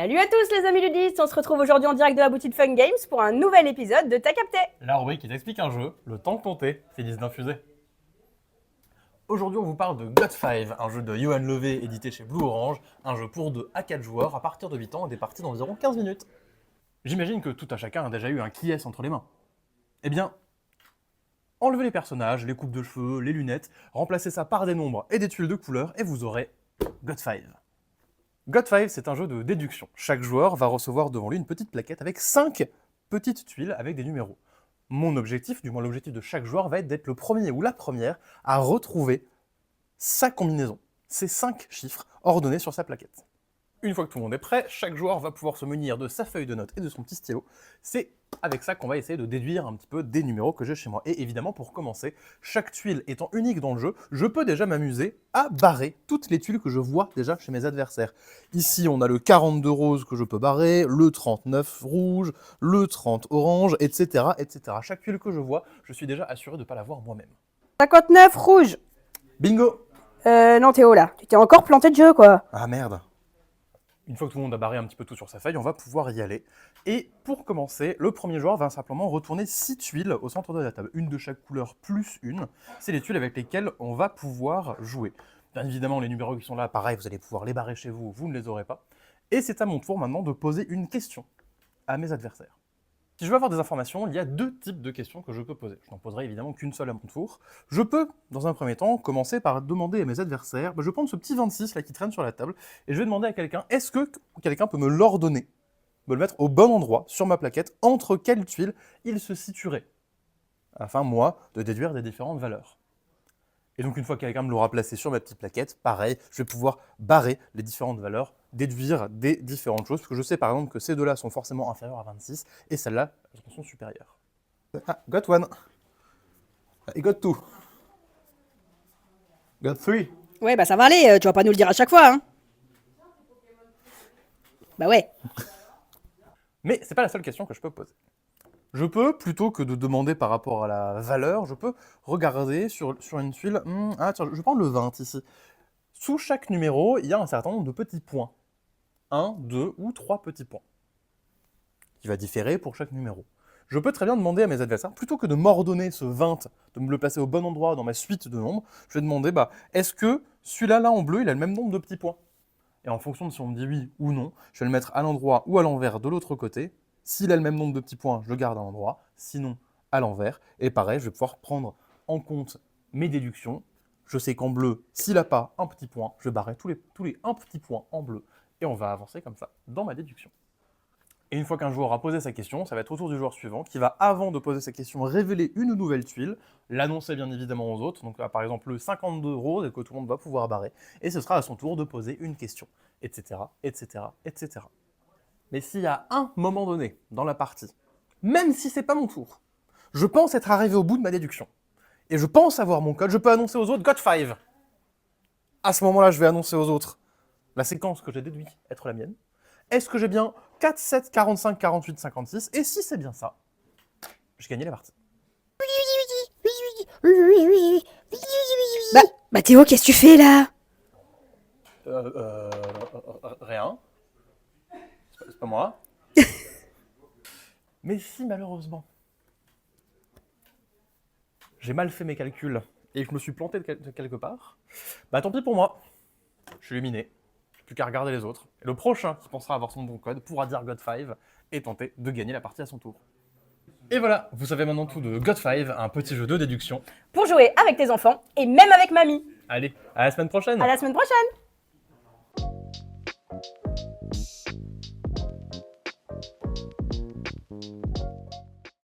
Salut à tous les amis ludistes, on se retrouve aujourd'hui en direct de la boutique Fun Games pour un nouvel épisode de T'as capté. La rubrique qui t'explique un jeu, le temps compté, finisse d'infuser. Aujourd'hui on vous parle de God5, un jeu de Johan Levé édité chez Blue Orange, un jeu pour 2 à 4 joueurs à partir de 8 ans et des parties d'environ 15 minutes. J'imagine que tout un chacun a déjà eu un qui est entre les mains. Eh bien, enlevez les personnages, les coupes de cheveux, les lunettes, remplacez ça par des nombres et des tuiles de couleurs et vous aurez God5. God5, c'est un jeu de déduction. Chaque joueur va recevoir devant lui une petite plaquette avec 5 petites tuiles avec des numéros. Mon objectif, du moins l'objectif de chaque joueur, va être d'être le premier ou la première à retrouver sa combinaison, ces 5 chiffres ordonnés sur sa plaquette. Une fois que tout le monde est prêt, chaque joueur va pouvoir se munir de sa feuille de notes et de son petit stylo. C'est avec ça qu'on va essayer de déduire un petit peu des numéros que j'ai chez moi. Et évidemment, pour commencer, chaque tuile étant unique dans le jeu, je peux déjà m'amuser à barrer toutes les tuiles que je vois déjà chez mes adversaires. Ici, on a le 42 rose que je peux barrer, le 39 rouge, le 30 orange, etc., etc. Chaque tuile que je vois, je suis déjà assuré de ne pas la voir moi-même. 59 rouge. Bingo! Non Théo là, tu t'es encore planté de jeu quoi. Ah merde! Une fois que tout le monde a barré un petit peu tout sur sa feuille, on va pouvoir y aller. Et pour commencer, le premier joueur va simplement retourner 6 tuiles au centre de la table. Une de chaque couleur plus une. C'est les tuiles avec lesquelles on va pouvoir jouer. Bien évidemment, les numéros qui sont là, pareil, vous allez pouvoir les barrer chez vous, vous ne les aurez pas. Et c'est à mon tour maintenant de poser une question à mes adversaires. Si je veux avoir des informations, il y a 2 types de questions que je peux poser. Je n'en poserai évidemment qu'une seule à mon tour. Je peux, dans un premier temps, commencer par demander à mes adversaires, je vais prendre ce petit 26 là qui traîne sur la table, et je vais demander à quelqu'un, est-ce que quelqu'un peut me l'ordonner, me le mettre au bon endroit sur ma plaquette, entre quelles tuiles il se situerait, afin, moi, de déduire des différentes valeurs. Et donc une fois que quelqu'un me l'aura placé sur ma petite plaquette, pareil, je vais pouvoir barrer les différentes valeurs, déduire des différentes choses, parce que je sais par exemple que ces deux-là sont forcément inférieurs à 26, et celles-là sont supérieures. Ah, got one. Et got two. Got three. Ouais bah ça va aller, tu vas pas nous le dire à chaque fois hein. Bah ouais. Mais c'est pas la seule question que je peux poser. Je peux, plutôt que de demander par rapport à la valeur, je peux regarder sur une tuile, ah tiens, je vais prendre le 20 ici. Sous chaque numéro, il y a un certain nombre de petits points. 1, 2 ou 3 petits points. Qui va différer pour chaque numéro. Je peux très bien demander à mes adversaires, plutôt que de m'ordonner ce 20, de me le placer au bon endroit dans ma suite de nombres, je vais demander, est-ce que celui-là, là en bleu, il a le même nombre de petits points? Et en fonction de si on me dit oui ou non, je vais le mettre à l'endroit ou à l'envers de l'autre côté. S'il a le même nombre de petits points, je le garde à l'endroit, sinon à l'envers. Et pareil, je vais pouvoir prendre en compte mes déductions. Je sais qu'en bleu, s'il n'a pas un petit point, je barrerai tous les un petit point en bleu. Et on va avancer comme ça dans ma déduction. Et une fois qu'un joueur a posé sa question, ça va être au tour du joueur suivant qui va, avant de poser sa question, révéler une nouvelle tuile, l'annoncer bien évidemment aux autres, donc là, par exemple le 52 rose et que tout le monde va pouvoir barrer, et ce sera à son tour de poser une question, etc., etc., etc. Mais s'il y a un moment donné dans la partie, même si c'est pas mon tour, je pense être arrivé au bout de ma déduction, et je pense avoir mon code, je peux annoncer aux autres God5. À ce moment-là, je vais annoncer aux autres la séquence que j'ai déduite être la mienne. Est-ce que j'ai bien 4, 7, 45, 48, 56? Et si c'est bien ça, j'ai gagné la partie. Bah Théo, qu'est-ce que tu fais là? Rien. C'est pas moi. Mais si, malheureusement, j'ai mal fait mes calculs et que je me suis planté de quelque part, tant pis pour moi. Je suis éliminé. Plus qu'à regarder les autres. Et le prochain qui pensera avoir son bon code pourra dire God5 et tenter de gagner la partie à son tour. Et voilà, vous savez maintenant tout de God5, un petit jeu de déduction. Pour jouer avec tes enfants et même avec mamie. Allez, à la semaine prochaine! À la semaine prochaine.